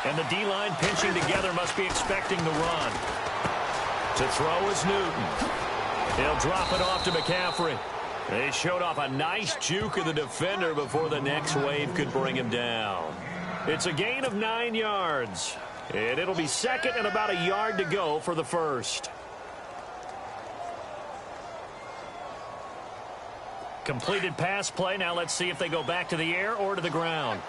And the D-line pinching together must be expecting the run. To throw is Newton. He'll drop it off to McCaffrey. They showed off a nice juke of the defender before the next wave could bring him down. It's a gain of 9 yards. And it'll be second and about a yard to go for the first. Completed pass play. Now let's see if they go back to the air or to the ground.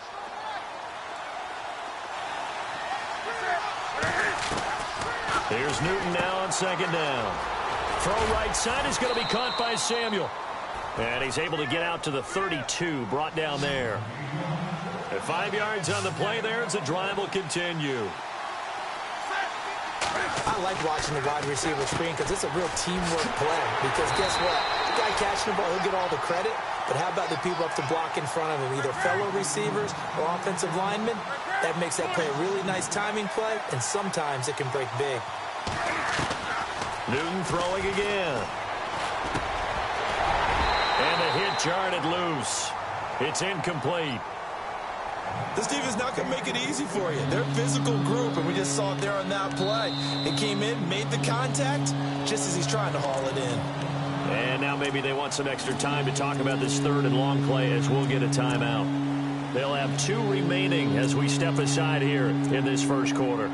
Here's Newton now on second down. Throw right side is going to be caught by Samuel. And he's able to get out to the 32, brought down there. At 5 yards on the play there, as the drive will continue. I like watching the wide receiver screen because it's a real teamwork play. Because guess what? The guy catching the ball, he'll get all the credit. But how about the people up to block in front of him, either fellow receivers or offensive linemen? That makes that play a really nice timing play, and sometimes it can break big. Newton throwing again. And the hit jarred loose. It's incomplete. This defense not going to make it easy for you. They're a physical group, and we just saw it there on that play. It came in, made the contact, just as he's trying to haul it in. And now maybe they want some extra time to talk about this third and long play as we'll get a timeout. They'll have 2 remaining as we step aside here in this first quarter.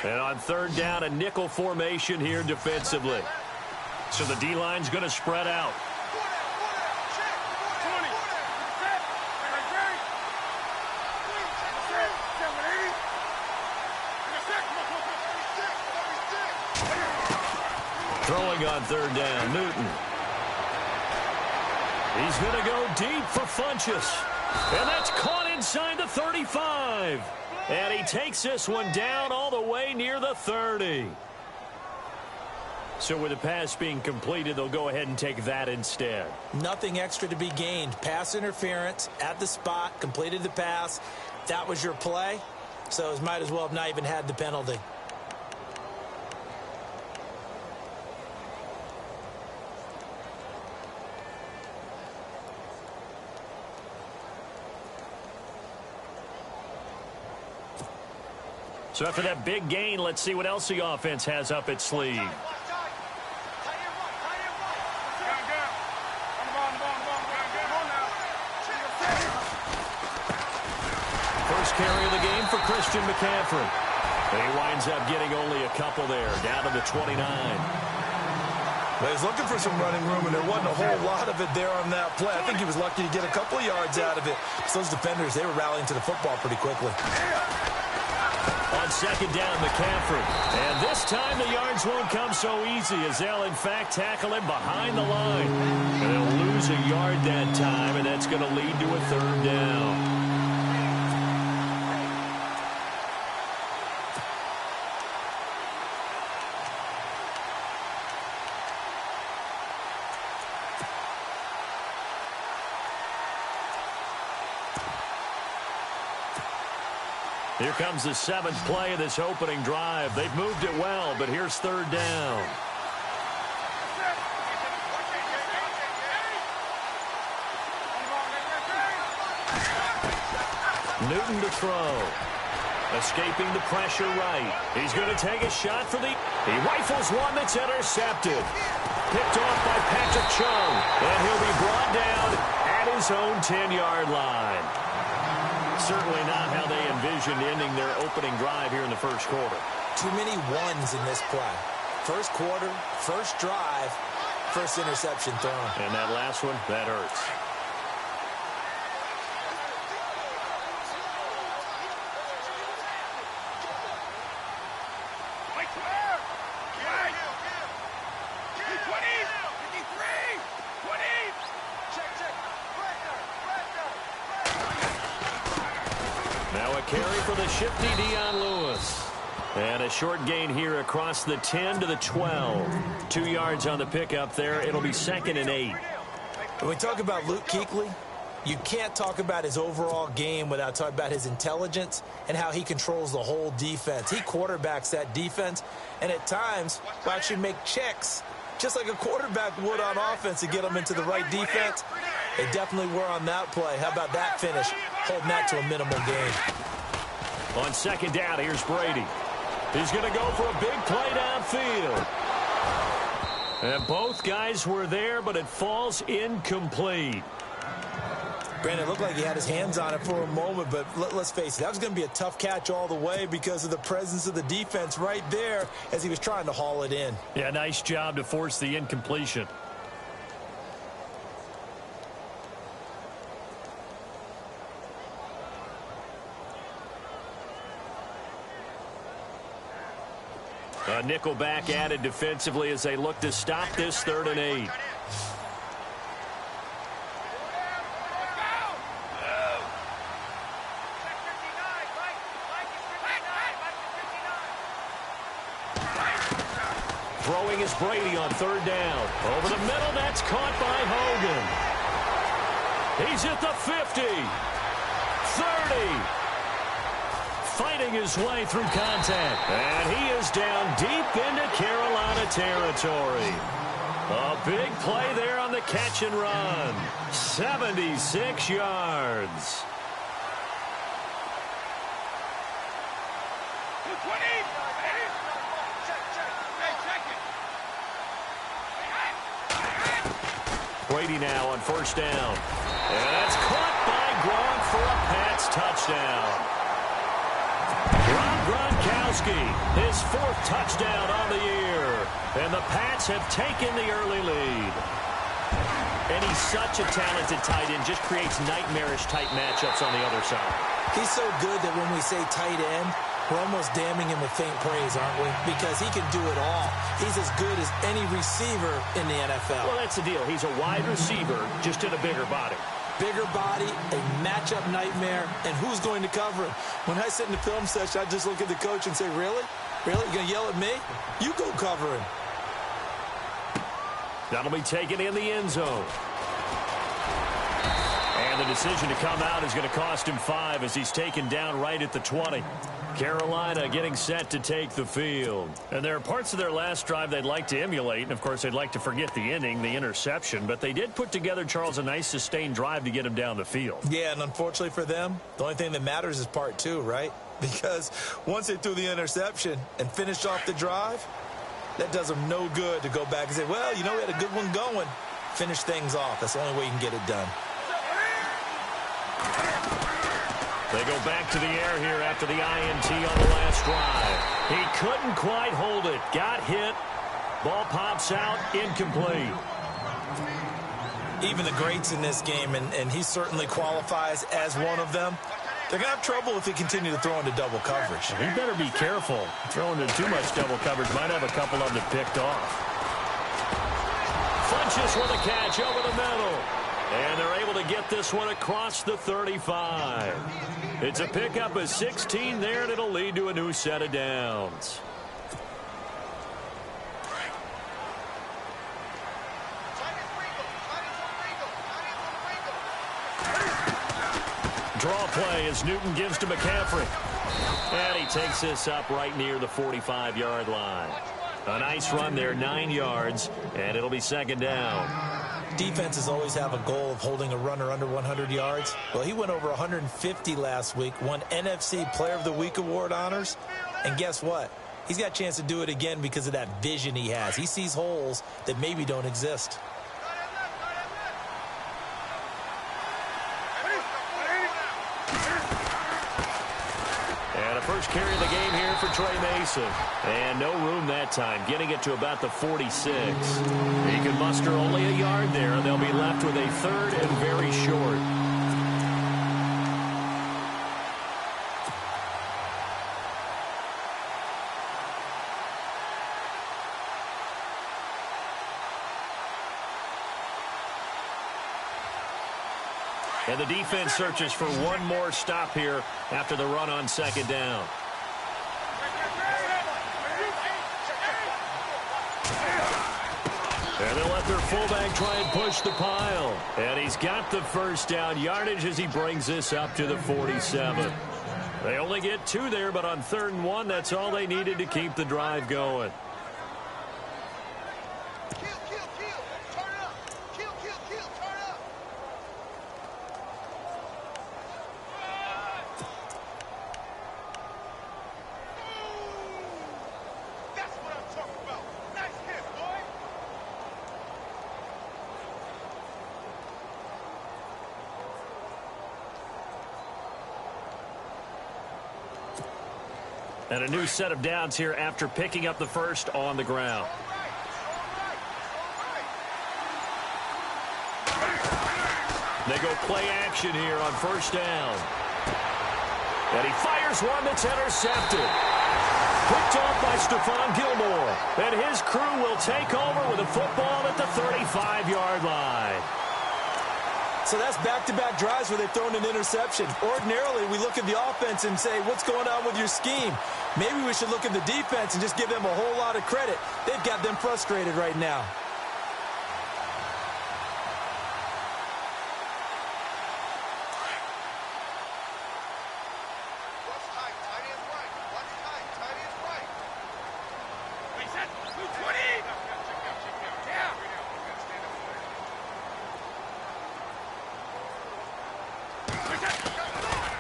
And on third down, a nickel formation here defensively. So the D-line's going to spread out. Throwing on third down, Newton. He's going to go deep for Funchess. And that's caught inside the 35. And he takes this one down all the way near the 30. So with the pass being completed, they'll go ahead and take that instead. Nothing extra to be gained. Pass interference at the spot, completed the pass. That was your play, so it might as well have not even had the penalty. So after that big gain, let's see what else the offense has up its sleeve. First carry of the game for Christian McCaffrey. And he winds up getting only a couple there, down to the 29. Well, he's looking for some running room, and there wasn't a whole lot of it there on that play. I think he was lucky to get a couple of yards out of it. So those defenders, they were rallying to the football pretty quickly. On second down, McCaffrey. And this time the yards won't come so easy as they'll, in fact, tackle him behind the line. And they'll lose a yard that time, and that's going to lead to a third down. Here comes the 7th play of this opening drive. They've moved it well, but here's third down. Newton to throw. Escaping the pressure right. He's going to take a shot for the... He rifles one that's intercepted. Picked off by Patrick Chung. And he'll be brought down at his own 10-yard line. Certainly not how they envisioned ending their opening drive here in the first quarter. Too many ones in this play. First quarter, first drive, first interception thrown. And that last one, that hurts. Carry for the shifty Dion Lewis. And a short gain here across the 10 to the 12. 2 yards on the pickup there. It'll be 2nd and 8. When we talk about Luke Kuechly, you can't talk about his overall game without talking about his intelligence and how he controls the whole defense. He quarterbacks that defense, and at times will actually make checks, just like a quarterback would on offense, to get them into the right defense. They definitely were on that play. How about that finish? Holding that to a minimal gain. On second down, here's Brady. He's going to go for a big play downfield. And both guys were there, but it falls incomplete. Brandon, it looked like he had his hands on it for a moment, but let's face it, that was going to be a tough catch all the way because of the presence of the defense right there as he was trying to haul it in. Yeah, nice job to force the incompletion. A nickelback added defensively as they look to stop this 3rd and 8. Throwing is Brady on 3rd down. Over the middle, that's caught by Hogan. He's at the 50. 30. Fighting his way through contact. And he is down deep into Carolina territory. A big play there on the catch and run. 76 yards. Brady now on 1st down. And that's caught by Gronk for a Pats touchdown. Rob Gronkowski, his 4th touchdown on the year. And the Pats have taken the early lead. And he's such a talented tight end, just creates nightmarish-type matchups on the other side. He's so good that when we say tight end, we're almost damning him with faint praise, aren't we? Because he can do it all. He's as good as any receiver in the NFL. Well, that's the deal. He's a wide receiver, just in a bigger body. Bigger body, a matchup nightmare, and who's going to cover him? When I sit in the film session, I just look at the coach and say, really? Really? You going to yell at me? You go cover him. That'll be taken in the end zone. And the decision to come out is going to cost him 5 as he's taken down right at the 20. Carolina getting set to take the field. And there are parts of their last drive they'd like to emulate. And, of course, they'd like to forget the inning, the interception. But they did put together, Charles, a nice sustained drive to get him down the field. Yeah, and unfortunately for them, the only thing that matters is part 2, right? Because once they threw the interception and finished off the drive, that does them no good to go back and say, well, you know, we had a good one going. Finish things off. That's the only way you can get it done. They go back to the air here after the INT on the last drive. He couldn't quite hold it. Got hit. Ball pops out. Incomplete. Even the greats in this game, and he certainly qualifies as one of them, they're going to have trouble if they continue to throw into double coverage. He better be careful. Throwing into too much double coverage might have a couple of them picked off. Funches with a catch over the middle. And they're able to get this one across the 35. It's a pickup of 16 there, and it'll lead to a new set of downs. Draw play as Newton gives to McCaffrey. And he takes this up right near the 45-yard line. A nice run there, 9 yards, and it'll be 2nd down. Defenses always have a goal of holding a runner under 100 yards. Well, he went over 150 last week, won NFC Player of the Week award honors. And guess what? He's got a chance to do it again because of that vision he has. He sees holes that maybe don't exist. And a first carry of the game here for Trey Mason. And no room that time, getting it to about the 46. He can muster only a yard there, and they'll be left with a 3rd and very short. And the defense searches for one more stop here after the run on 2nd down. And they'll let their fullback try and push the pile. And he's got the first down yardage as he brings this up to the 47. They only get 2 there, but on 3rd and 1, that's all they needed to keep the drive going. And a new set of downs here after picking up the first on the ground. They go play action here on 1st down. And he fires one that's intercepted. Picked off by Stephon Gilmore. And his crew will take over with a football at the 35-yard line. So that's back-to-back drives where they've thrown an interception. Ordinarily, we look at the offense and say, what's going on with your scheme? Maybe we should look at the defense and just give them a whole lot of credit. They've got them frustrated right now.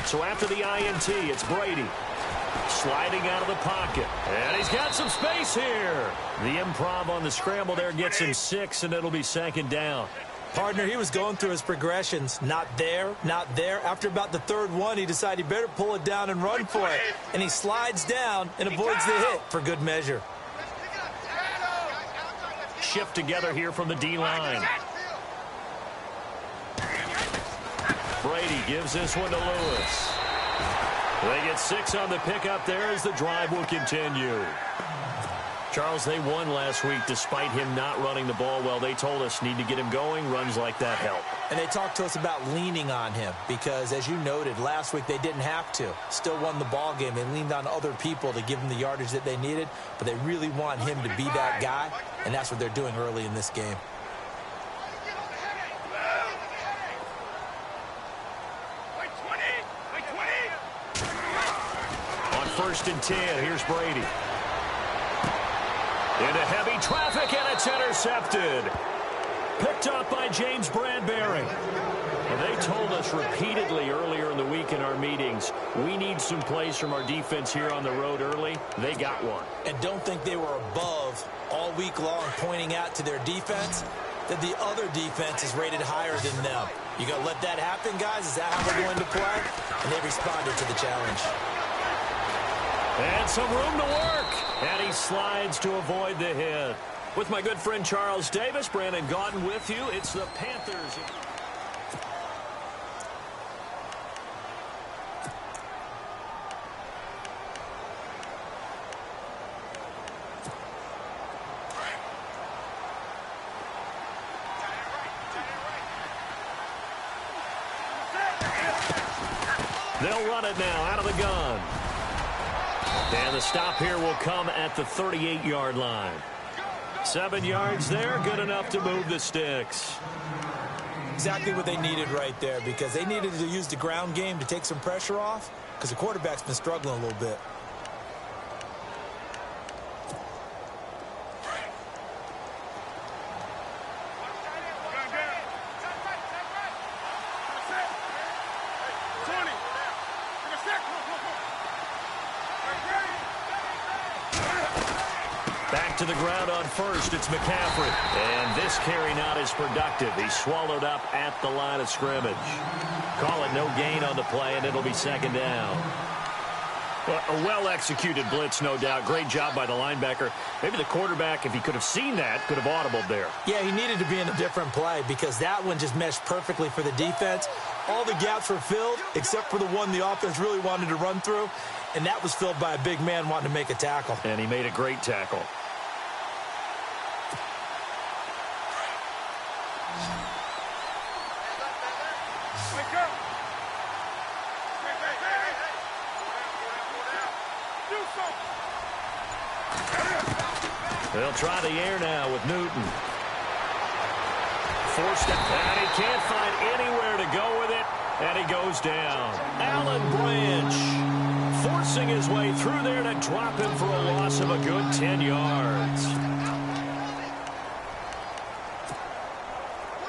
So after the INT, it's Brady. Sliding out of the pocket. And he's got some space here. The improv on the scramble there gets him 6, and it'll be 2nd down. Partner, he was going through his progressions. Not there, not there. After about the 3rd one, he decided he better pull it down and run for it. And he slides down and avoids the hit for good measure. Shift together here from the D-line. Brady gives this one to Lewis. They get 6 on the pickup there as the drive will continue. Charles, they won last week despite him not running the ball well. They told us need to get him going. Runs like that help. And they talked to us about leaning on him because, as you noted, last week they didn't have to. Still won the ball game. They leaned on other people to give them the yardage that they needed, but they really want him to be that guy, and that's what they're doing early in this game. On 1st and 10, here's Brady. Into heavy traffic, and it's intercepted. Picked up by James Bradbury. And they told us repeatedly earlier in the week in our meetings, we need some plays from our defense here on the road early. They got one. And don't think they were above all week long pointing out to their defense that the other defense is rated higher than them. You going to let that happen, guys? Is that how we're going to play? And they responded to the challenge. And some room to work. And he slides to avoid the hit. With my good friend Charles Davis, Brandon Gaudin with you. It's the Panthers. They'll run it now out of the gun. And the stop here will come at the 38-yard line. 7 yards there, good enough to move the sticks. Exactly what they needed right there, because they needed to use the ground game to take some pressure off, because the quarterback's been struggling a little bit. Back to the ground on 1st, it's McCaffrey. And this carry not as productive. He's swallowed up at the line of scrimmage. Call it no gain on the play, and it'll be 2nd down. Well, a well-executed blitz, no doubt. Great job by the linebacker. Maybe the quarterback, if he could have seen that, could have audibled there. Yeah, he needed to be in a different play because that one just meshed perfectly for the defense. All the gaps were filled except for the one the offense really wanted to run through, and that was filled by a big man wanting to make a tackle. And he made a great tackle. They'll try the air now with Newton. forced it, and he can't find anywhere to go with it, and he goes down. Alan Branch forcing his way through there to drop him for a loss of a good 10 yards.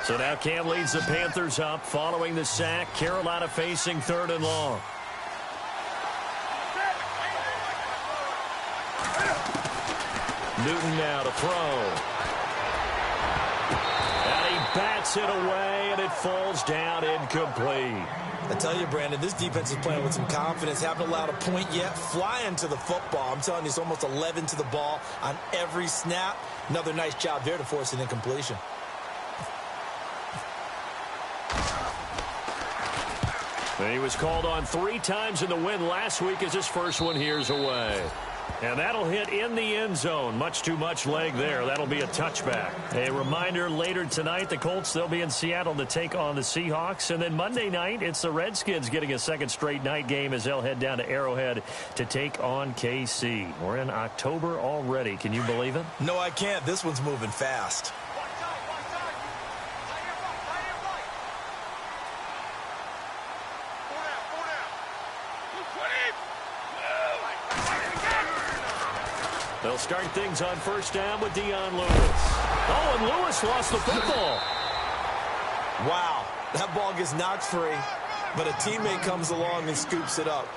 So now Cam leads the Panthers up following the sack. Carolina facing 3rd and long. Newton now to throw. And he bats it away, and it falls down incomplete. I tell you, Brandon, this defense is playing with some confidence. Haven't allowed a point yet. Flying to the football. I'm telling you, it's almost 11 to the ball on every snap. Another nice job there to force an incompletion. He was called on 3 times in the win last week as his first one here's away. And that'll hit in the end zone. Much too much leg there. That'll be a touchback. A reminder, later tonight, the Colts, they'll be in Seattle to take on the Seahawks. And then Monday night, it's the Redskins getting a second straight night game as they'll head down to Arrowhead to take on KC. We're in October already. Can you believe it? No, I can't. This one's moving fast. They'll start things on first down with Dion Lewis. Oh, and Lewis lost the football. Wow, that ball gets knocked free, but a teammate comes along and scoops it up.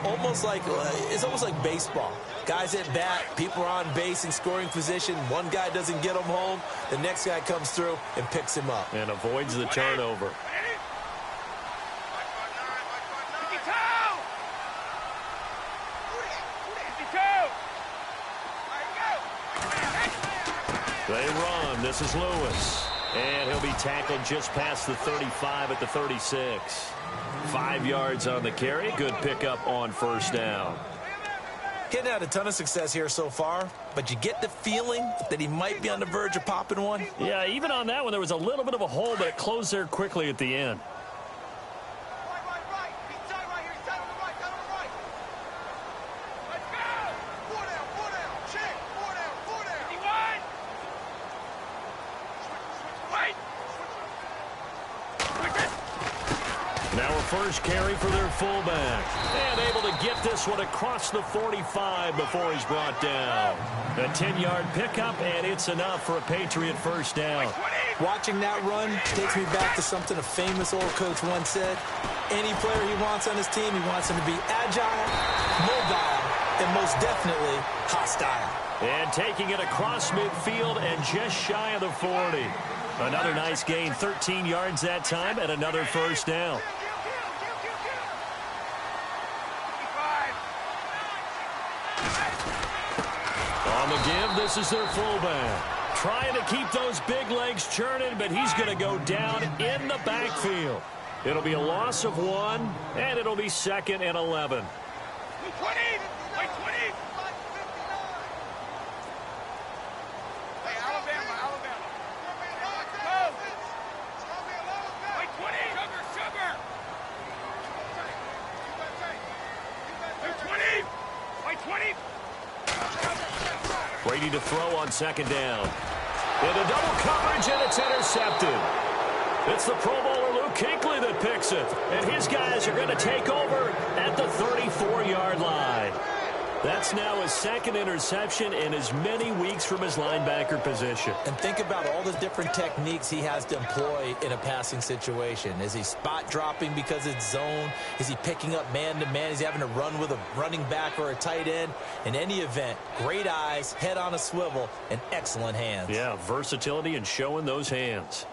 It's almost like baseball. Guys at bat, people are on base in scoring position. One guy doesn't get him home. The next guy comes through and picks him up. And avoids the turnover. They run. This is Lewis. And he'll be tackled just past the 35 at the 36. 5 yards on the carry. Good pickup on first down. Getting had a ton of success here so far, but you get the feeling that he might be on the verge of popping one. Yeah, even on that one, there was a little bit of a hole, but it closed there quickly at the end. First carry for their fullback. And able to get this one across the 45 before he's brought down. A 10-yard pickup, and it's enough for a Patriot first down. Watching that run takes me back to something a famous old coach once said. Any player he wants on his team, he wants him to be agile, mobile, and most definitely hostile. And taking it across midfield and just shy of the 40. Another nice gain, 13 yards that time, and another first down. On the give, this is their fullback. Trying to keep those big legs churning, but he's going to go down in the backfield. It'll be a loss of 1, and it'll be 2nd and 11. Brady to throw on second down. Into double coverage, and it's intercepted. It's the Pro Bowler Luke Kuechly that picks it. And his guys are going to take over at the 34-yard line. That's now his 2nd interception in as many weeks from his linebacker position. And think about all the different techniques he has to employ in a passing situation. Is he spot dropping because it's zone? Is he picking up man-to-man? Is he having to run with a running back or a tight end? In any event, great eyes, head on a swivel, and excellent hands. Yeah, versatility and showing those hands.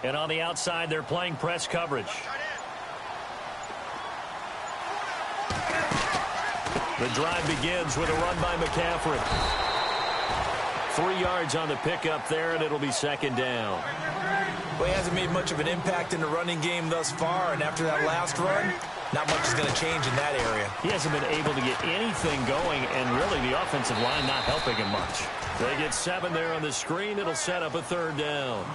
And on the outside, they're playing press coverage. The drive begins with a run by McCaffrey. 3 yards on the pickup there, and it'll be 2nd down. Well, he hasn't made much of an impact in the running game thus far, and after that last run, not much is going to change in that area. He hasn't been able to get anything going, and really the offensive line not helping him much. They get 7 there on the screen. It'll set up a 3rd down.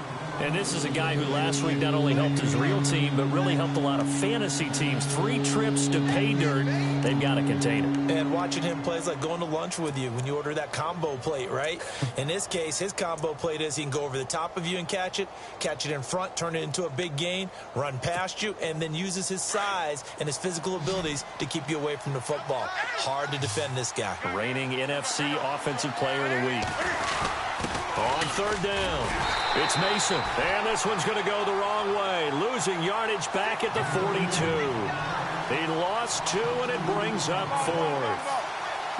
And this is a guy who last week not only helped his real team, but really helped a lot of fantasy teams. 3 trips to pay dirt. They've got to contain it. And watching him play is like going to lunch with you when you order that combo plate, right? In this case, his combo plate is he can go over the top of you and catch it in front, turn it into a big gain, run past you, and then uses his size and his physical abilities to keep you away from the football. Hard to defend this guy. Reigning NFC Offensive Player of the Week. On 3rd down, it's Mason. And this one's going to go the wrong way. Losing yardage back at the 42. He lost 2, and it brings up 4th.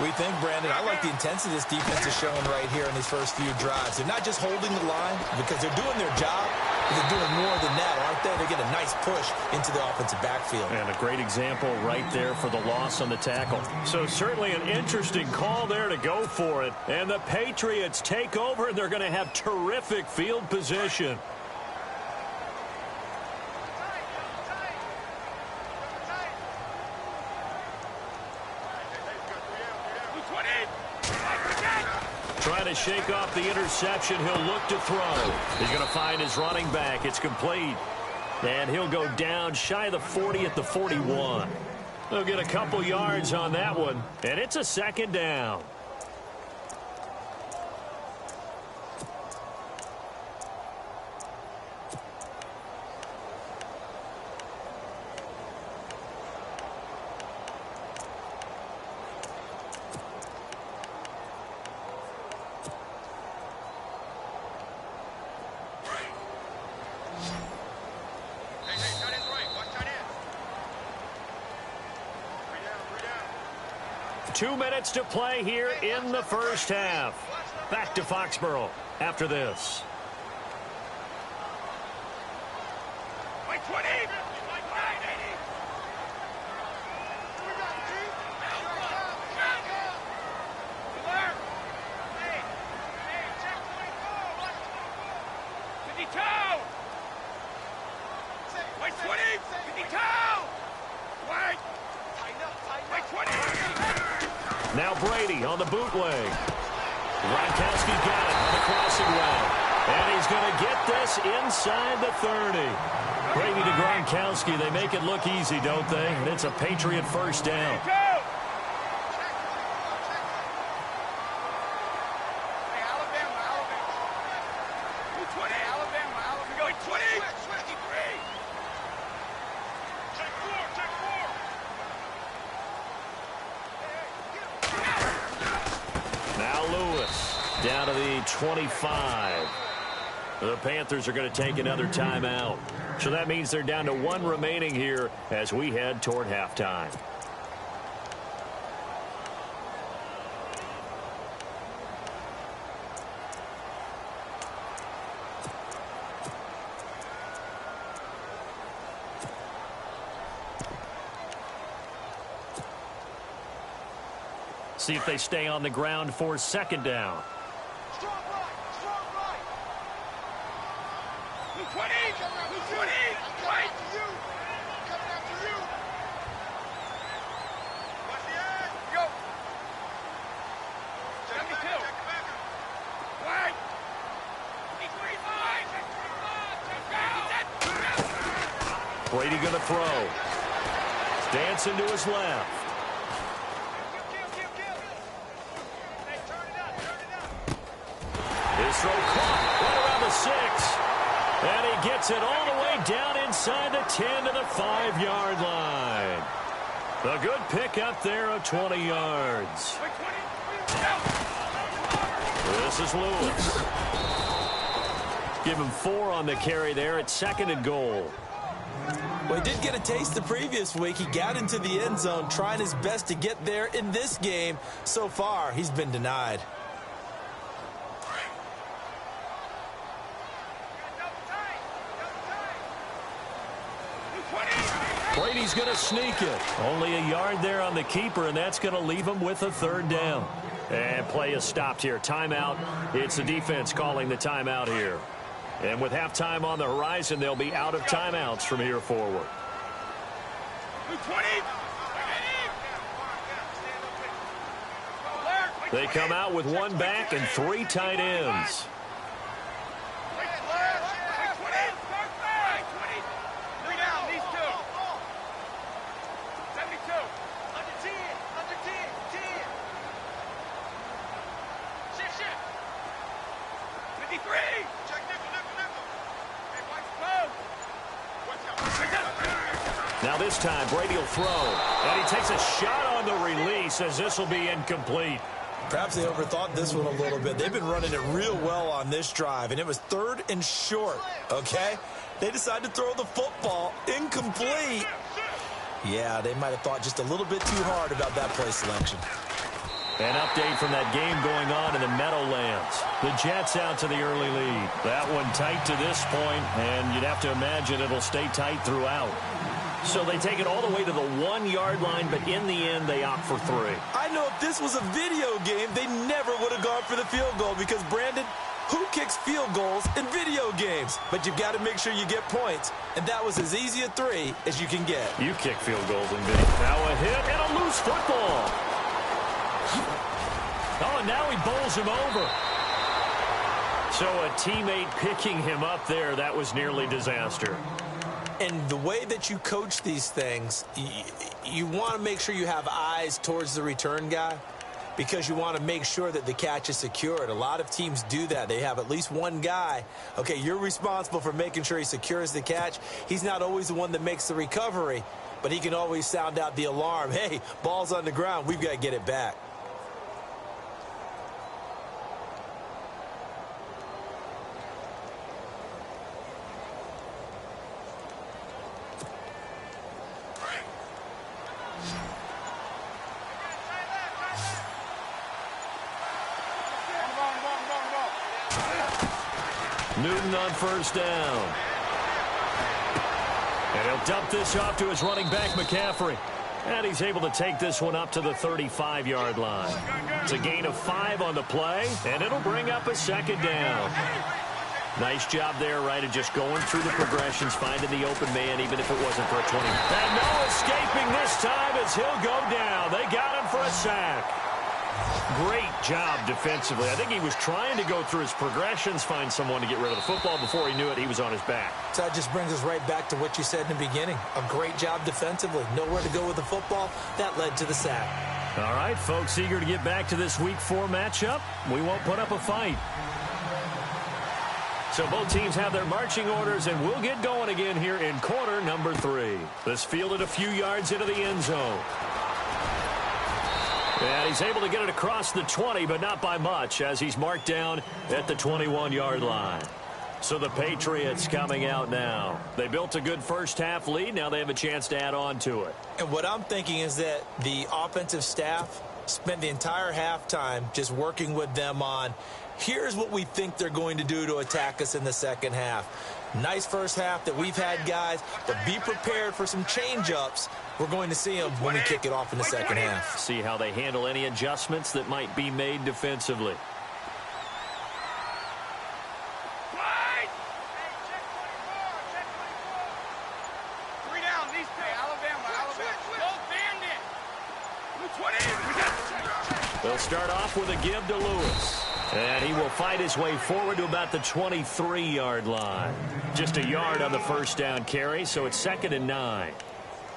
We think, Brandon, I like the intensity this defense is showing right here in these first few drives. They're not just holding the line because they're doing their job, but they're doing more than that, aren't they? They get a nice push into the offensive backfield. And a great example right there for the loss on the tackle. So certainly an interesting call there to go for it. And the Patriots take over, and they're going to have terrific field position. Trying to shake off the interception. He'll look to throw. He's going to find his running back. It's complete. And he'll go down shy of the 40 at the 41. They'll get a couple yards on that one. And it's a 2nd down. Two minutes to play here in the first half. Back to Foxborough after this. Now Brady on the bootleg. Gronkowski got it on the crossing route. And he's going to get this inside the 30. Brady to Gronkowski. They make it look easy, don't they? And it's a Patriot 1st down. Down to the 25. The Panthers are going to take another timeout. So that means they're down to 1 remaining here as we head toward halftime. See if they stay on the ground for 2nd down. Brady going to throw. Dancing to his left. His throw caught right around the 6. And he gets it all the way down inside the 10 to the 5-yard line. A good pickup there of 20 yards. This is Lewis. Give him 4 on the carry there at 2nd and goal. Well, he did get a taste the previous week. He got into the end zone trying his best to get there in this game. So far, he's been denied. Brady's going to sneak it. Only a yard there on the keeper, and that's going to leave him with a 3rd down. And play is stopped here. Timeout. It's the defense calling the timeout here. And with halftime on the horizon, they'll be out of timeouts from here forward. They come out with one back and 3 tight ends. Now this time, Brady will throw. And he takes a shot on the release as this will be incomplete. Perhaps they overthought this one a little bit. They've been running it real well on this drive, and it was 3rd and short, okay? They decided to throw the football incomplete. Yeah, they might have thought just a little bit too hard about that play selection. An update from that game going on in the Meadowlands. The Jets out to the early lead. That one tight to this point, and you'd have to imagine it'll stay tight throughout. So they take it all the way to the 1-yard line, but in the end, they opt for 3. I know if this was a video game, they never would have gone for the field goal because, Brandon, who kicks field goals in video games? But you've got to make sure you get points, and that was as easy a 3 as you can get. You kick field goals in video. Now a hit and a loose football. Oh, and now he bowls him over. So a teammate picking him up there, that was nearly disaster. And the way that you coach these things, you want to make sure you have eyes towards the return guy because you want to make sure that the catch is secured. A lot of teams do that. They have at least one guy. Okay, you're responsible for making sure he secures the catch. He's not always the one that makes the recovery, but he can always sound out the alarm. Hey, ball's on the ground. We've got to get it back. Newton on first down. And he'll dump this off to his running back, McCaffrey. And he's able to take this one up to the 35-yard line. It's a gain of 5 on the play, and it'll bring up a 2nd down. Nice job there, right, of just going through the progressions, finding the open man, even if it wasn't for a 20. And no escaping this time as he'll go down. They got him for a sack. Great job defensively. I think he was trying to go through his progressions, find someone to get rid of the football. Before he knew it, he was on his back. So that just brings us right back to what you said in the beginning. A great job defensively. Nowhere to go with the football. That led to the sack. All right, folks, eager to get back to this Week 4 matchup. We won't put up a fight. So both teams have their marching orders, and we'll get going again here in quarter number 3. This fielded a few yards into the end zone. And he's able to get it across the 20, but not by much, as he's marked down at the 21-yard line. So the Patriots coming out now. They built a good first-half lead. Now they have a chance to add on to it. And what I'm thinking is that the offensive staff spent the entire halftime just working with them on, here's what we think they're going to do to attack us in the second half. Nice first half that we've had, guys, but be prepared for some change-ups. We're going to see them when we kick it off in the second half. See how they handle any adjustments that might be made defensively. They'll start off with a give to Lewis. And he will fight his way forward to about the 23-yard line. Just a yard on the first down carry, so it's 2nd and 9.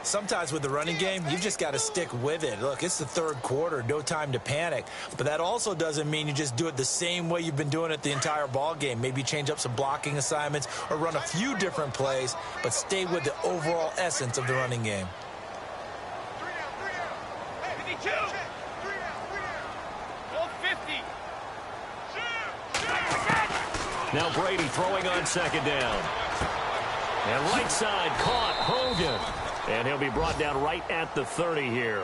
Sometimes with the running game, you've just got to stick with it. Look, it's the third quarter, no time to panic. But that also doesn't mean you just do it the same way you've been doing it the entire ball game. Maybe change up some blocking assignments or run a few different plays, but stay with the overall essence of the running game. Now Brady throwing on 2nd down. And right side caught Hogan. And he'll be brought down right at the 30 here.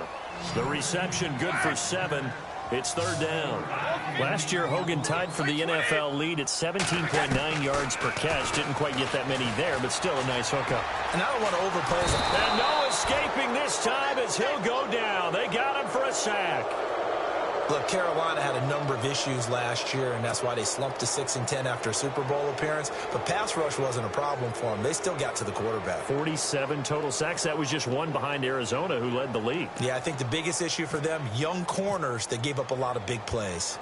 The reception good for 7. It's 3rd down. Last year, Hogan tied for the NFL lead at 17.9 yards per catch. Didn't quite get that many there, but still a nice hookup. And I don't want to overplay it. And no escaping this time as he'll go down. They got him for a sack. Look, Carolina had a number of issues last year, and that's why they slumped to 6-10 after a Super Bowl appearance. But pass rush wasn't a problem for them. They still got to the quarterback. 47 total sacks. That was just one behind Arizona, who led the league. Yeah, I think the biggest issue for them, young corners that gave up a lot of big plays.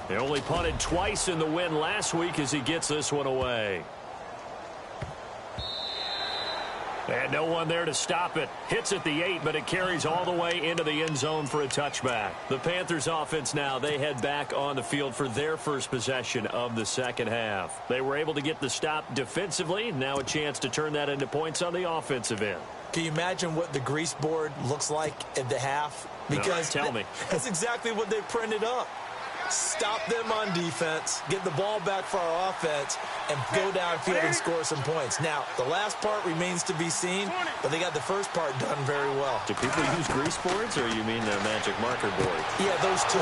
They only punted twice in the win last week as he gets this one away. And no one there to stop it. Hits at the 8, but it carries all the way into the end zone for a touchback. The Panthers offense now, they head back on the field for their first possession of the second half. They were able to get the stop defensively. Now a chance to turn that into points on the offensive end. Can you imagine what the grease board looks like at the half? Because no, tell me. That's exactly what they printed up. Stop them on defense, get the ball back for our offense, and go downfield and score some points. Now, the last part remains to be seen, but they got the first part done very well. Do people use grease boards, or you mean the magic marker board? Yeah, those two.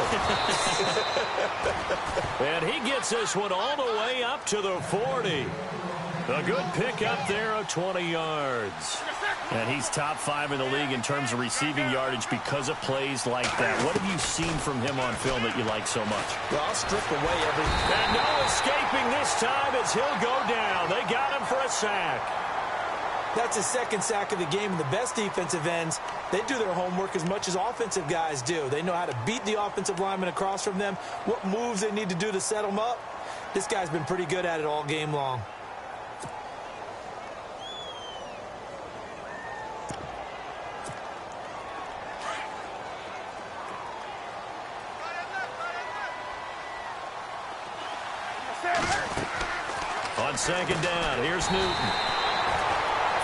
And he gets this one all the way up to the 40. A good pick up there of 20 yards. And he's top 5 in the league in terms of receiving yardage because of plays like that. What have you seen from him on film that you like so much? Well, I'll strip away everything. And no escaping this time as he'll go down. They got him for a sack. That's his second sack of the game. And the best defensive ends, they do their homework as much as offensive guys do. They know how to beat the offensive lineman across from them, what moves they need to do to set them up. This guy's been pretty good at it all game long. On second down, here's Newton.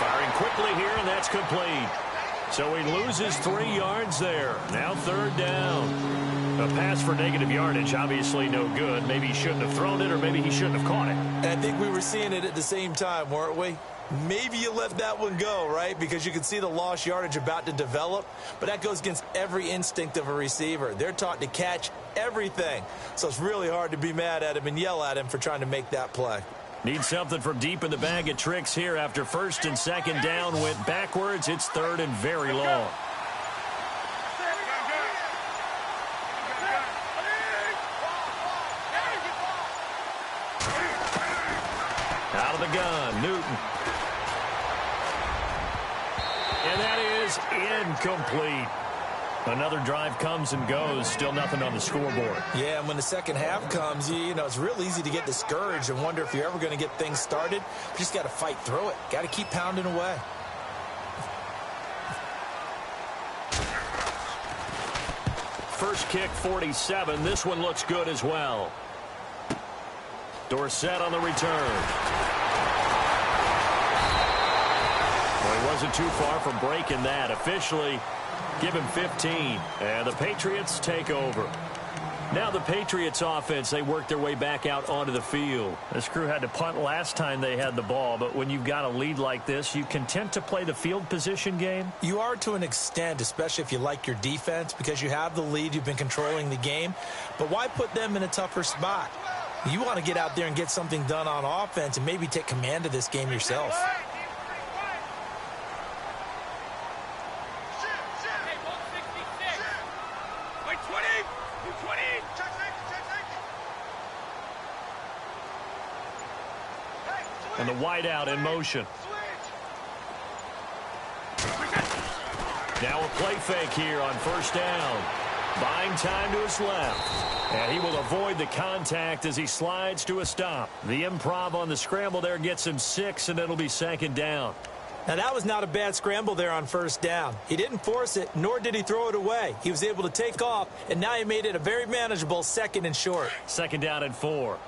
Firing quickly here, and that's complete. So he loses 3 yards there. Now third down. A pass for negative yardage, obviously no good. Maybe he shouldn't have thrown it, or maybe he shouldn't have caught it. And I think we were seeing it at the same time, weren't we? Maybe you let that one go, right? Because you can see the lost yardage about to develop. But that goes against every instinct of a receiver. They're taught to catch everything. So it's really hard to be mad at him and yell at him for trying to make that play. Need something from deep in the bag of tricks here after first and second down went backwards. It's third and very long. Out of the gun, Newton. And that is incomplete. Another drive comes and goes. Still nothing on the scoreboard. Yeah, and when the second half comes, you know, it's real easy to get discouraged and wonder if you're ever going to get things started. You just got to fight through it. Got to keep pounding away. First kick, 47. This one looks good as well. Dorsett on the return. Well, he wasn't too far from breaking that. Officially, give him 15. And the Patriots take over. Now the Patriots offense, they work their way back out onto the field. This crew had to punt last time they had the ball, but when you've got a lead like this, you content to play the field position game? You are to an extent, especially if you like your defense, because you have the lead, you've been controlling the game. But why put them in a tougher spot? You want to get out there and get something done on offense and maybe take command of this game yourself. And the wideout in motion. Now a play fake here on first down. Buying time to his left. And he will avoid the contact as he slides to a stop. The improv on the scramble there gets him 6, and it'll be second down. Now, that was not a bad scramble there on first down. He didn't force it, nor did he throw it away. He was able to take off, and now he made it a very manageable second and short. Second down and 4.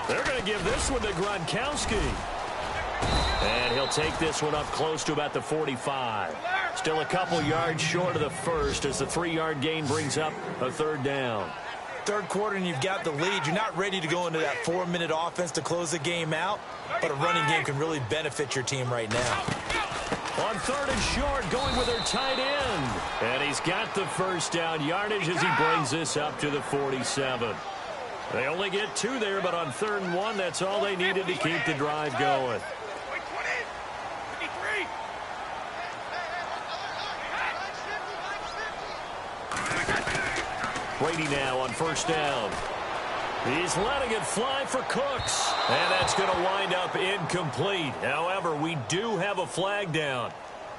They're going to give this one to Gronkowski. And he'll take this one up close to about the 45. Still a couple yards short of the first as the 3-yard gain brings up a third down. Third quarter and you've got the lead. You're not ready to go into that 4-minute offense to close the game out, but a running game can really benefit your team right now. On third and short, going with their tight end. And he's got the first down yardage as he brings this up to the 47. They only get 2 there, but on 3rd and 1, that's all they needed to keep the drive going. Brady now on 1st down. He's letting it fly for Cooks. And that's going to wind up incomplete. However, we do have a flag down.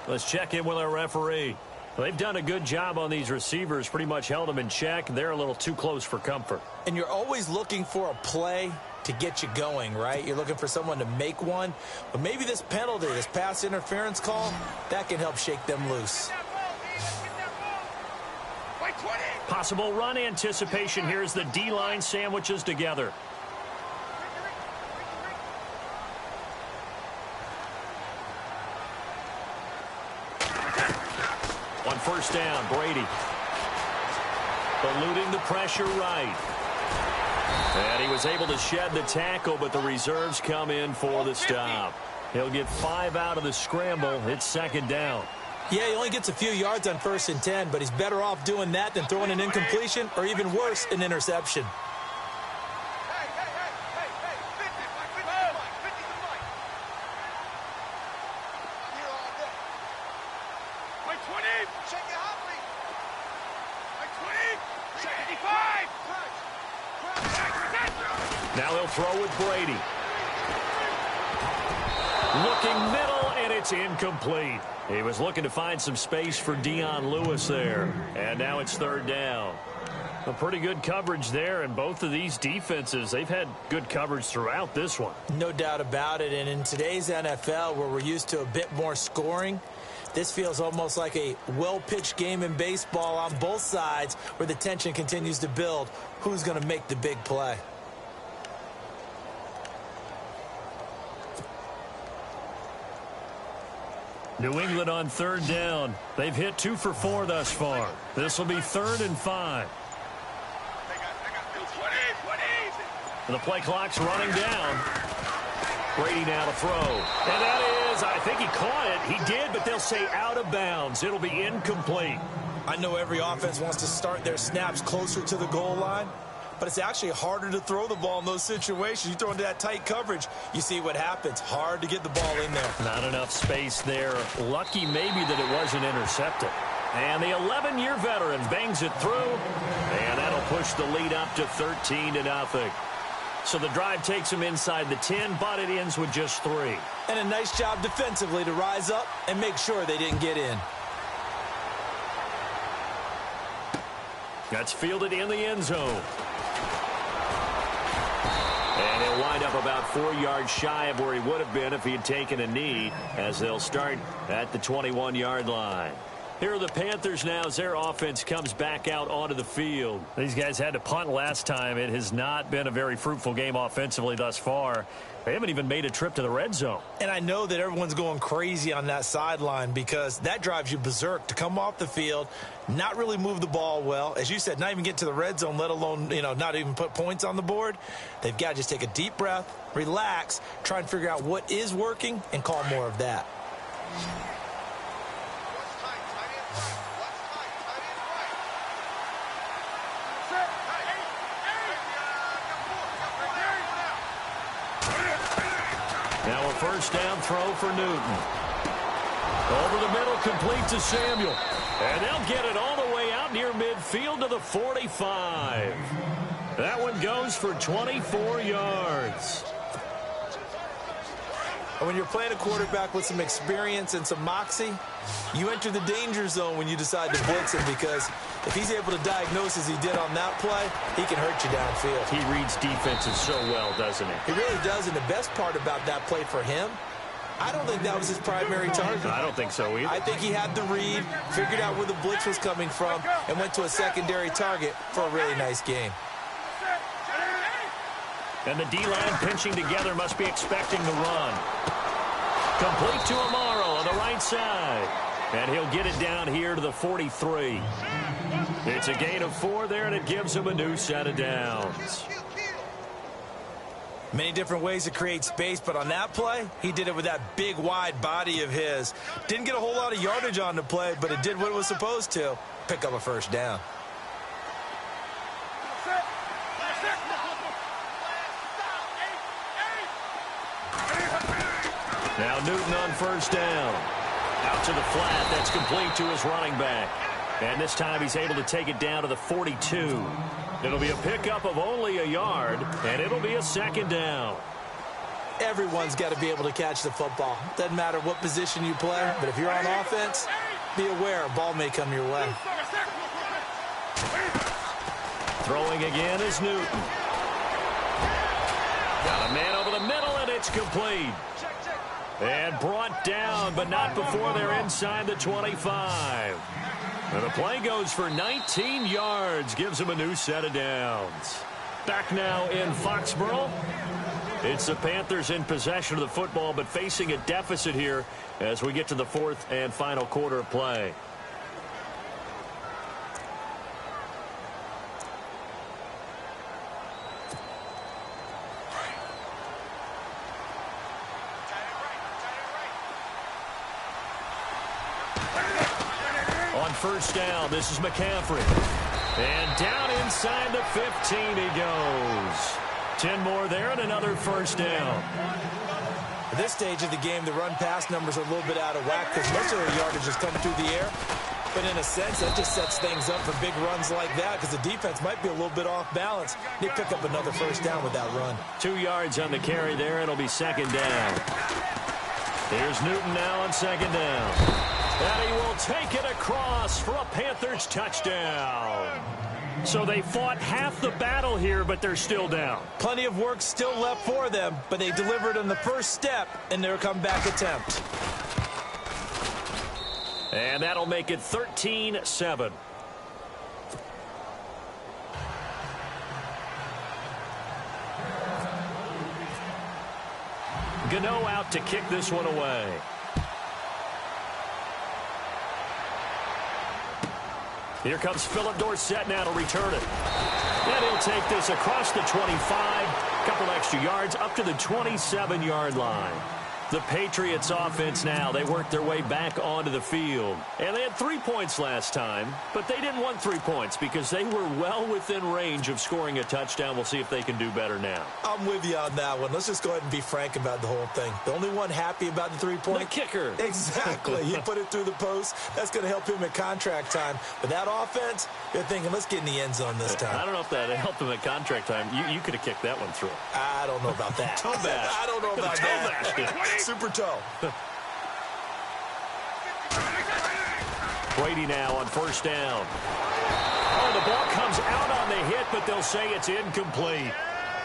Let's check in with our referee. They've done a good job on these receivers, pretty much held them in check. They're a little too close for comfort. And you're always looking for a play to get you going, right? You're looking for someone to make one. But maybe this penalty, this pass interference call, that can help shake them loose. Possible run anticipation here as the D-line sandwiches together. On 1st down, Brady. Eluding the pressure right. And he was able to shed the tackle, but the reserves come in for the stop. He'll get 5 out of the scramble. It's 2nd down. Yeah, he only gets a few yards on 1st and 10, but he's better off doing that than throwing an incompletion or even worse, an interception. Now he'll throw with Brady. Looking middle, and it's incomplete. He was looking to find some space for Dion Lewis there. And now it's 3rd down. A pretty good coverage there, and both of these defenses, they've had good coverage throughout this one. No doubt about it, and in today's NFL, where we're used to a bit more scoring, this feels almost like a well-pitched game in baseball on both sides where the tension continues to build. Who's going to make the big play? New England on 3rd down. They've hit 2 for 4 thus far. This will be 3rd and 5. The play clock's running down. Brady now to throw. And that is, I think he caught it. He did, but they'll say out of bounds. It'll be incomplete. I know every offense wants to start their snaps closer to the goal line, but it's actually harder to throw the ball in those situations. You throw into that tight coverage, you see what happens. Hard to get the ball in there. Not enough space there. Lucky maybe that it wasn't intercepted. And the 11-year veteran bangs it through, and that'll push the lead up to 13-0. So the drive takes him inside the 10, but it ends with just 3. And a nice job defensively to rise up and make sure they didn't get in. That's fielded in the end zone. And he'll wind up about 4 yards shy of where he would have been if he had taken a knee, as they'll start at the 21-yard line. Here are the Panthers now as their offense comes back out onto the field. These guys had to punt last time. It has not been a very fruitful game offensively thus far. They haven't even made a trip to the red zone. And I know that everyone's going crazy on that sideline because that drives you berserk to come off the field, not really move the ball well. As you said, not even get to the red zone, let alone, not even put points on the board. They've got to just take a deep breath, relax, try and figure out what is working and call more of that. Now a first down throw for Newton. Over the middle, complete to Samuel. And they'll get it all the way out near midfield to the 45. That one goes for 24 yards. When you're playing a quarterback with some experience and some moxie, you enter the danger zone when you decide to blitz him, because if he's able to diagnose as he did on that play, he can hurt you downfield. He reads defenses so well, doesn't he? He really does, and the best part about that play for him, I don't think that was his primary target. I don't think so either. I think he had the read, figured out where the blitz was coming from, and went to a secondary target for a really nice game. And the D-line pinching together, must be expecting the run. Complete to Amaro on the right side. And he'll get it down here to the 43. It's a gain of 4 there, and it gives him a new set of downs. Many different ways to create space, but on that play, he did it with that big, wide body of his. Didn't get a whole lot of yardage on the play, but it did what it was supposed to. Pick up a first down. Now Newton on first down. Out to the flat. That's complete to his running back. And this time he's able to take it down to the 42. It'll be a pickup of only a yard, and it'll be a second down. Everyone's got to be able to catch the football. Doesn't matter what position you play, but if you're on offense, be aware a ball may come your way. Throwing again is Newton. Got a man over the middle, and it's complete. And brought down, but not before they're inside the 25. And the play goes for 19 yards, gives him a new set of downs. Back now in Foxborough. It's the Panthers in possession of the football, but facing a deficit here as we get to the fourth and final quarter of play. First down, this is McCaffrey. And down inside the 15 he goes. 10 more there and another first down. At this stage of the game, the run-pass numbers are a little bit out of whack because most of their yardage has come through the air. But in a sense, that just sets things up for big runs like that because the defense might be a little bit off balance. They pick up another first down with that run. 2 yards on the carry there, and it'll be second down. Here's Newton now on second down. And he will take it across for a Panthers touchdown. So they fought half the battle here, but they're still down. Plenty of work still left for them, but they delivered on the first step in their comeback attempt. And that'll make it 13-7. Gano out to kick this one away. Here comes Philip Dorsett now to return it. And he'll take this across the 25. Couple extra yards up to the 27-yard line. The Patriots offense now, they work their way back onto the field. And they had 3 points last time, but they didn't want 3 points because they were well within range of scoring a touchdown. We'll see if they can do better now. I'm with you on that one. Let's just go ahead and be frank about the whole thing. The only one happy about the 3-point? The kicker. Exactly. He put it through the post. That's going to help him at contract time. But that offense, they're thinking, let's get in the end zone this time. I don't know if that helped him at contract time. You could have kicked that one through. I don't know about that. Toe bash. I don't know about that. Super toe. Brady now on first down. Oh, the ball comes out on the hit, but they'll say it's incomplete.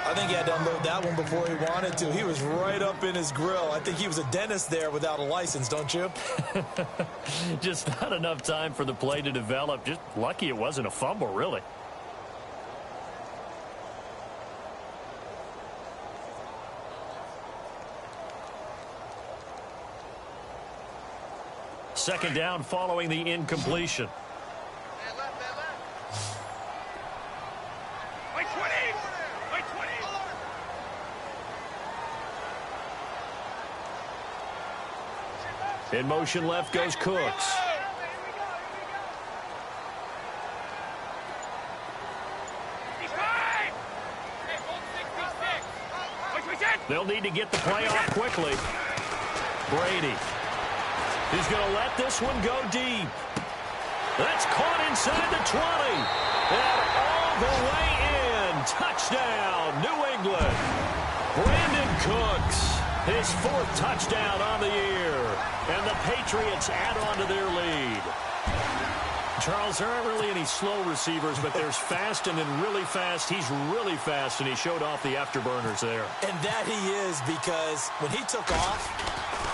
I think he had to unload that one before he wanted to. He was right up in his grill. I think he was a dentist there without a license, don't you? Just not enough time for the play to develop. Just lucky it wasn't a fumble, really. Second down following the incompletion. In motion left goes Cooks. They'll need to get the play off quickly. Brady. He's going to let this one go deep. That's caught inside the 20. And all the way in. Touchdown, New England. Brandon Cooks, his 4th touchdown on the year. And the Patriots add on to their lead. Charles, there aren't really any slow receivers, but there's fast and then really fast. He's really fast, and he showed off the afterburners there. And that he is, because when he took off,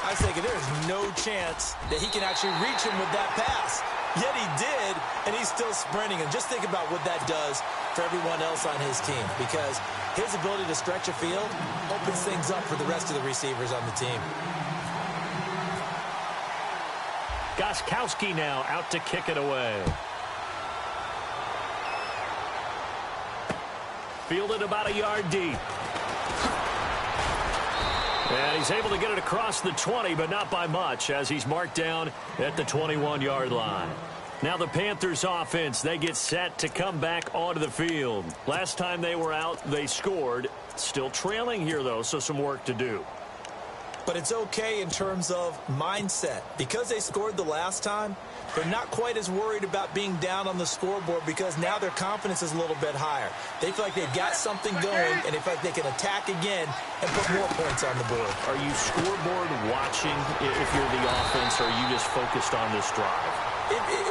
I was thinking there's no chance that he can actually reach him with that pass. Yet he did, and he's still sprinting. And just think about what that does for everyone else on his team, because his ability to stretch a field opens things up for the rest of the receivers on the team. Gostkowski now out to kick it away. Fielded about a yard deep. And he's able to get it across the 20, but not by much, as he's marked down at the 21-yard line. Now the Panthers offense, they get set to come back onto the field. Last time they were out, they scored. Still trailing here, though, so some work to do. But it's okay in terms of mindset. Because they scored the last time, they're not quite as worried about being down on the scoreboard because now their confidence is a little bit higher. They feel like they've got something going, and they feel like they can attack again and put more points on the board. Are you scoreboard watching if you're the offense, or are you just focused on this drive?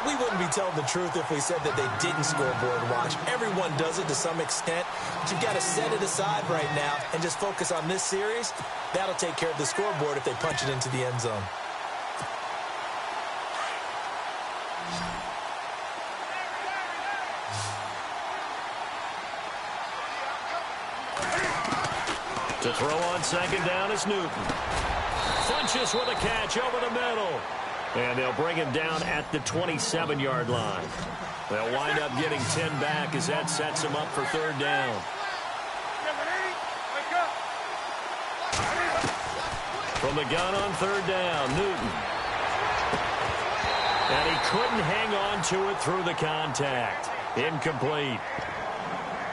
We wouldn't be telling the truth if we said that they didn't scoreboard watch. Everyone does it to some extent, but you've got to set it aside right now and just focus on this series. That'll take care of the scoreboard if they punch it into the end zone. To throw on second down is Newton. Funches with a catch over the middle. And they'll bring him down at the 27-yard line. They'll wind up getting 10 back as that sets him up for third down. From the gun on third down, Newton. And he couldn't hang on to it through the contact. Incomplete.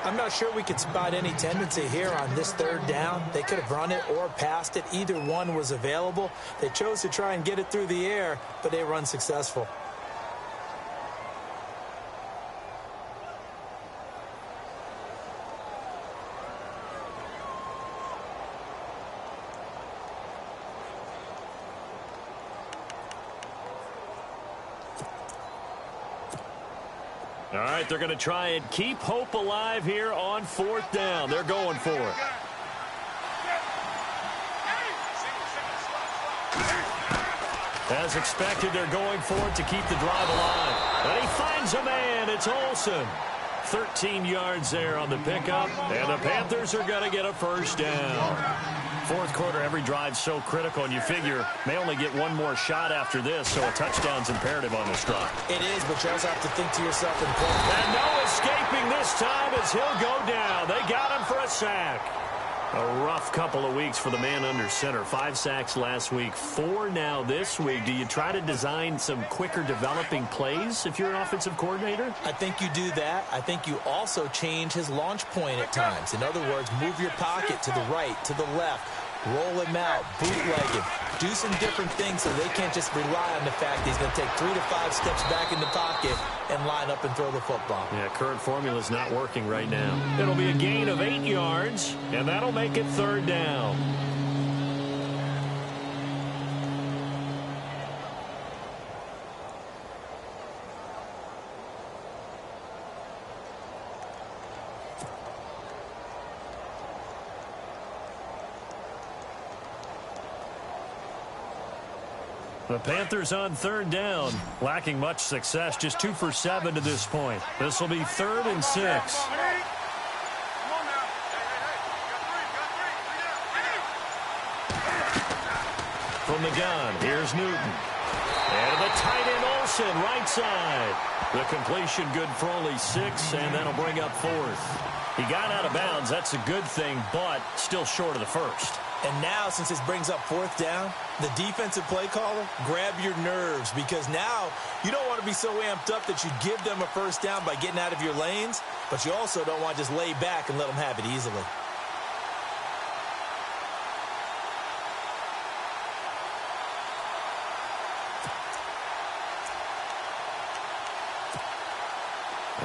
I'm not sure we could spot any tendency here on this third down. They could have run it or passed it. Either one was available. They chose to try and get it through the air, but they were unsuccessful. All right, they're going to try and keep hope alive here on fourth down. They're going for it. As expected, they're going for it to keep the drive alive. And he finds a man. It's Olsen. 13 yards there on the pickup. And the Panthers are going to get a first down. Fourth quarter, every drive so critical, and you figure may only get one more shot after this, so a touchdown's imperative on this drive. It is, but you also have to think to yourself and play. And no escaping this time as he'll go down. They got him for a sack. A rough couple of weeks for the man under center. 5 sacks last week, 4 now this week. Do you try to design some quicker developing plays if you're an offensive coordinator? I think you do that. I think you also change his launch point at times. In other words, move your pocket to the right, to the left. Roll him out, bootleg him, do some different things so they can't just rely on the fact he's going to take 3 to 5 steps back in the pocket and line up and throw the football. Yeah, current formula's not working right now. It'll be a gain of 8 yards, and that'll make it third down. The Panthers on third down, lacking much success, just 2 for 7 to this point. This will be 3rd and 6. From the gun, here's Newton. And the tight end Olsen, right side. The completion good for only 6, and that'll bring up 4th. He got out of bounds. That's a good thing, but still short of the first. And now, since this brings up 4th down, the defensive play caller, grab your nerves, because now you don't want to be so amped up that you give them a first down by getting out of your lanes, but you also don't want to just lay back and let them have it easily.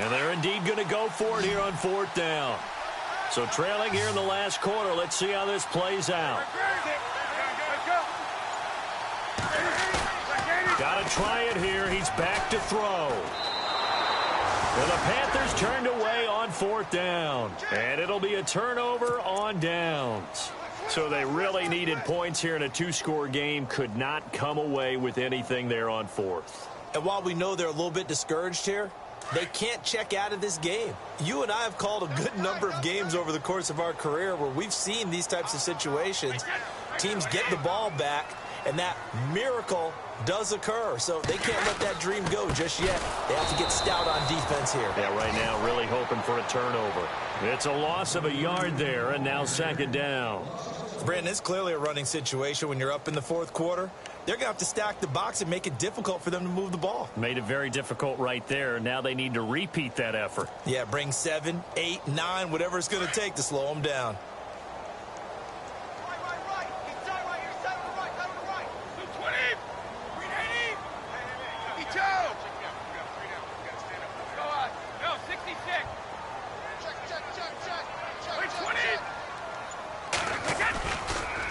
And they're indeed going to go for it here on 4th down. So trailing here in the last quarter. Let's see how this plays out. Got to try it here. He's back to throw. And the Panthers turned away on 4th down. And it'll be a turnover on downs. So they really needed points here in a 2-score game. Could not come away with anything there on 4th. And while we know they're a little bit discouraged here, they can't check out of this game. You and I have called a good number of games over the course of our career where we've seen these types of situations. Teams get the ball back, and that miracle does occur. So they can't let that dream go just yet. They have to get stout on defense here. Yeah, right now really hoping for a turnover. It's a loss of a yard there, and now second down. Brandon, it's clearly a running situation when you're up in the fourth quarter. They're going to have to stack the box and make it difficult for them to move the ball. Made it very difficult right there. Now they need to repeat that effort. Yeah, bring 7, 8, 9, whatever it's going to take to slow them down.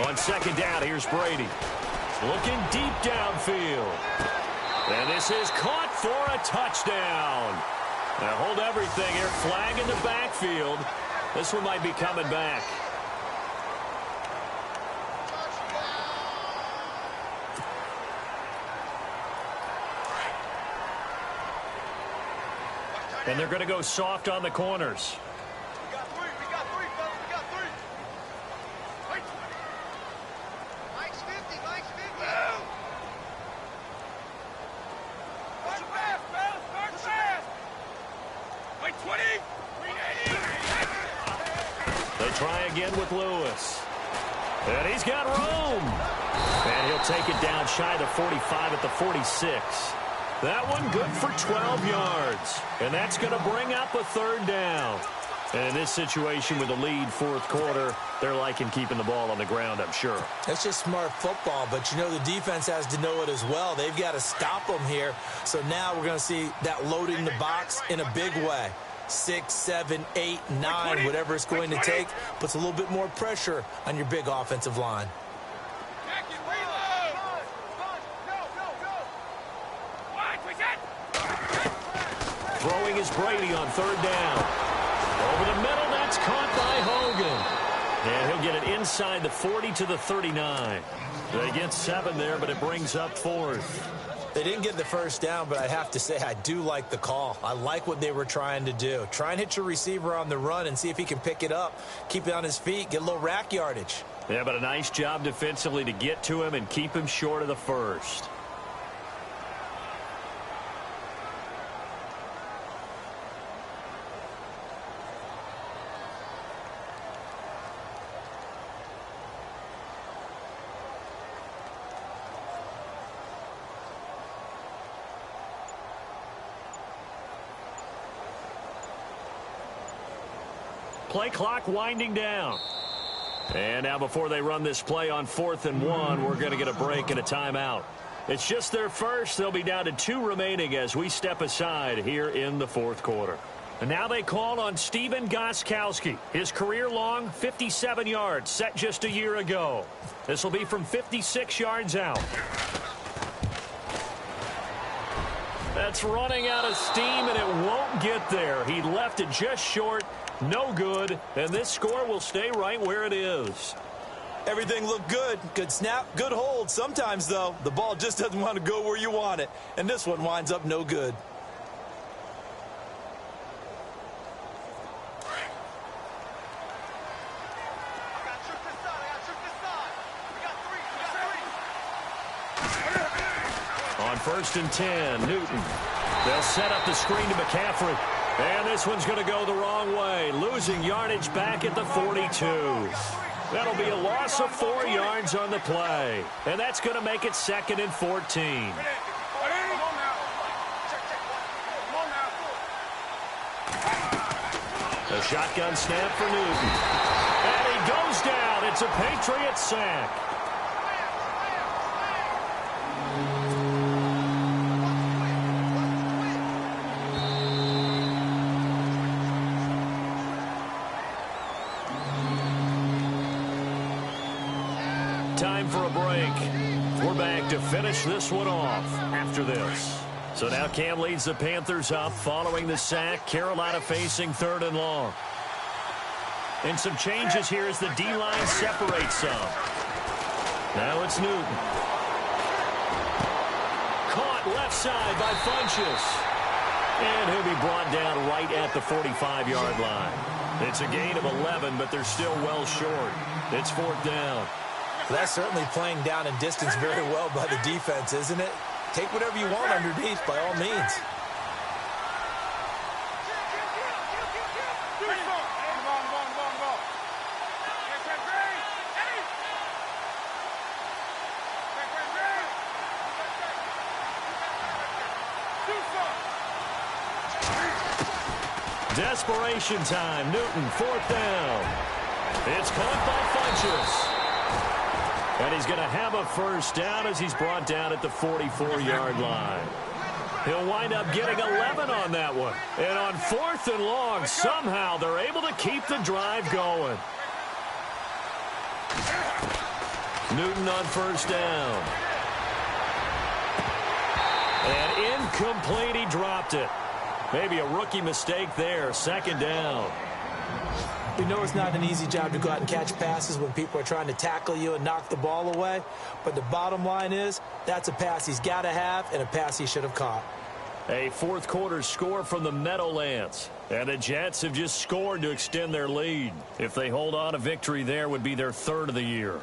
On second down, here's Brady. Looking deep downfield. And this is caught for a touchdown. Now hold everything here. Flag in the backfield. This one might be coming back. And they're going to go soft on the corners. Try again with Lewis. And he's got room. And he'll take it down shy of the 45 at the 46. That one good for 12 yards. And that's going to bring up a third down. And in this situation with the lead fourth quarter, they're liking keeping the ball on the ground, I'm sure. That's just smart football, but you know the defense has to know it as well. They've got to stop them here. So now we're going to see that loading the box in a big way. 6, 7, 8, 9, whatever it's going to take, puts a little bit more pressure on your big offensive line. Throwing is Brady on third down. Over the middle, that's caught by Hogan. And he'll get it inside the 40 to the 39. They get 7 there, but it brings up fourth. They didn't get the first down, but I have to say I do like the call. I like what they were trying to do. Try and hit your receiver on the run and see if he can pick it up, keep it on his feet, get a little rack yardage. Yeah, but a nice job defensively to get to him and keep him short of the first. Play clock winding down. And now before they run this play on 4th and 1, we're going to get a break and a timeout. It's just their first. They'll be down to 2 remaining as we step aside here in the fourth quarter. And now they call on Stephen Gostkowski. His career-long 57 yards set just a year ago. This will be from 56 yards out. That's running out of steam, and it won't get there. He left it just short. No good, and this score will stay right where it is. Everything looked good. Good snap, good hold. Sometimes, though, the ball just doesn't want to go where you want it, and this one winds up no good. On 1st and 10, Newton. They'll set up the screen to McCaffrey. And this one's going to go the wrong way, losing yardage back at the 42. That'll be a loss of 4 yards on the play. And that's going to make it 2nd and 14. A shotgun snap for Newton. And he goes down. It's a Patriot sack. Time for a break. We're back to finish this one off after this. So now Cam leads the Panthers up following the sack. Carolina facing 3rd and long. And some changes here as the D-line separates some. Now it's Newton. Caught left side by Funchess. And he'll be brought down right at the 45-yard line. It's a gain of 11, but they're still well short. It's 4th down. That's certainly playing down and distance very well by the defense, isn't it? Take whatever you want underneath, by all means. Desperation time. Newton, 4th down. It's caught by Funchess. And he's going to have a first down as he's brought down at the 44-yard line. He'll wind up getting 11 on that one. And on 4th and long, somehow they're able to keep the drive going. Newton on 1st down. And incomplete, he dropped it. Maybe a rookie mistake there. 2nd down. We know it's not an easy job to go out and catch passes when people are trying to tackle you and knock the ball away. But the bottom line is, that's a pass he's got to have and a pass he should have caught. A 4th quarter score from the Meadowlands. And the Jets have just scored to extend their lead. If they hold on, a victory there would be their 3rd of the year.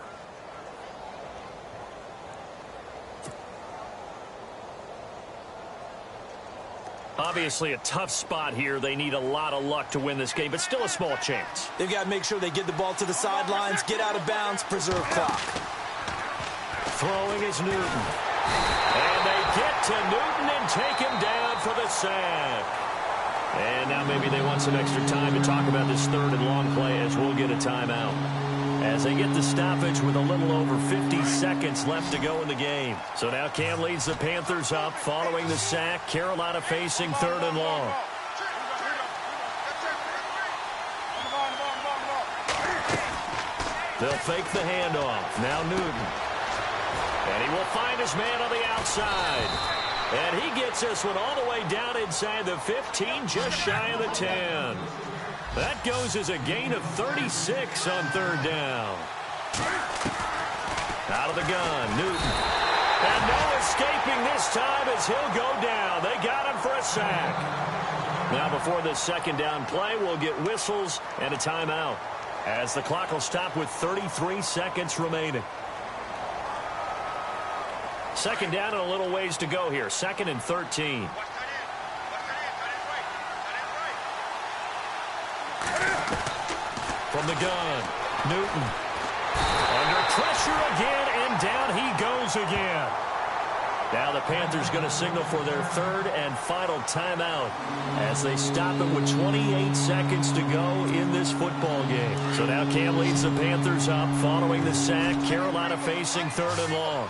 Obviously a tough spot here. They need a lot of luck to win this game, but still a small chance. They've got to make sure they get the ball to the sidelines, get out of bounds, preserve clock. Throwing is Newton. And they get to Newton and take him down for the sack. And now maybe they want some extra time to talk about this 3rd and long play as we'll get a timeout. As they get the stoppage with a little over 50 seconds left to go in the game. So now Cam leads the Panthers up following the sack. Carolina facing 3rd and long. They'll fake the handoff. Now Newton. And he will find his man on the outside. And he gets this one all the way down inside the 15, just shy of the 10. That goes as a gain of 36 on 3rd down. Out of the gun, Newton. And no escaping this time as he'll go down. They got him for a sack. Now before this 2nd down play, we'll get whistles and a timeout, as the clock will stop with 33 seconds remaining. 2nd down and a little ways to go here. 2nd and 13. From the gun, Newton. Under pressure again, and down he goes again. Now the Panthers going to signal for their 3rd and final timeout as they stop it with 28 seconds to go in this football game. So now Cam leads the Panthers up following the sack. Carolina facing 3rd and long.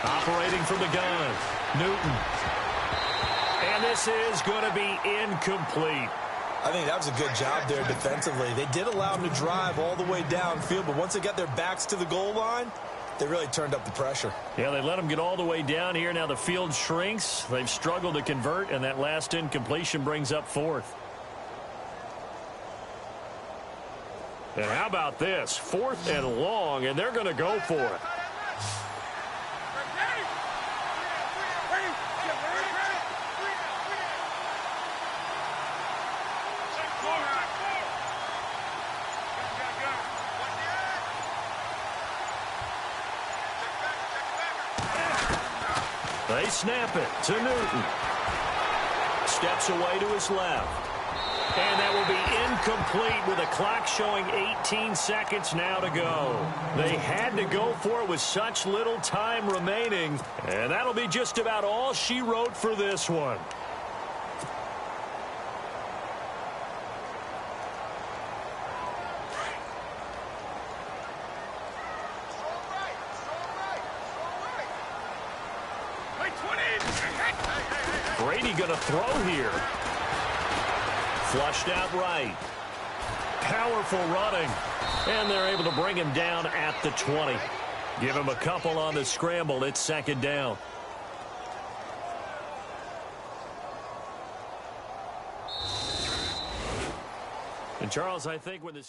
Operating from the gun, Newton. And this is going to be incomplete. I think that was a good job there defensively. They did allow him to drive all the way downfield, but once they got their backs to the goal line, they really turned up the pressure. Yeah, they let him get all the way down here. Now the field shrinks. They've struggled to convert, and that last incompletion brings up 4th. And how about this? 4th and long, and they're going to go for it. They snap it to Newton. Steps away to his left. And that will be incomplete with a clock showing 18 seconds now to go. They had to go for it with such little time remaining. And that'll be just about all she wrote for this one. Brady going to throw here. Flushed out right. Powerful running. And they're able to bring him down at the 20. Give him a couple on the scramble. It's 2nd down. And Charles, I think when the